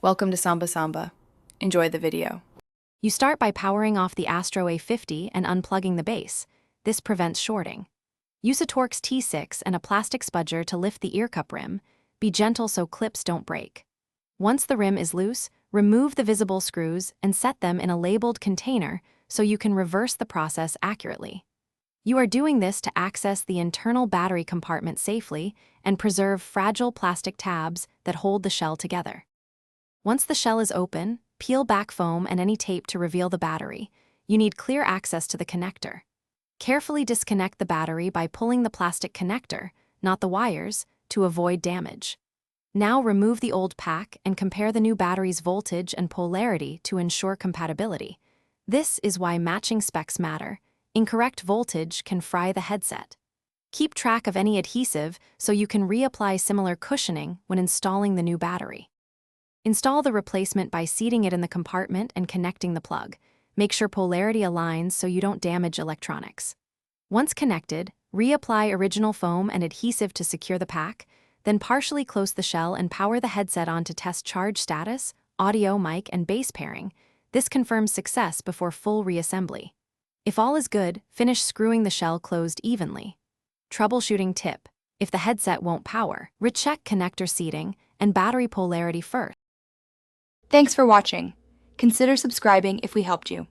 Welcome to Samba Samba. Enjoy the video. You start by powering off the Astro A50 and unplugging the base. This prevents shorting. Use a Torx T6 and a plastic spudger to lift the ear cup rim. Be gentle so clips don't break. Once the rim is loose, remove the visible screws and set them in a labeled container so you can reverse the process accurately. You are doing this to access the internal battery compartment safely and preserve fragile plastic tabs that hold the shell together. Once the shell is open, peel back foam and any tape to reveal the battery. You need clear access to the connector. Carefully disconnect the battery by pulling the plastic connector, not the wires, to avoid damage. Now remove the old pack and compare the new battery's voltage and polarity to ensure compatibility. This is why matching specs matter. Incorrect voltage can fry the headset. Keep track of any adhesive so you can reapply similar cushioning when installing the new battery. Install the replacement by seating it in the compartment and connecting the plug. Make sure polarity aligns so you don't damage electronics. Once connected, reapply original foam and adhesive to secure the pack, then partially close the shell and power the headset on to test charge status, audio, mic, and bass pairing. This confirms success before full reassembly. If all is good, finish screwing the shell closed evenly. Troubleshooting tip: if the headset won't power, recheck connector seating and battery polarity first. Thanks for watching. Consider subscribing if we helped you.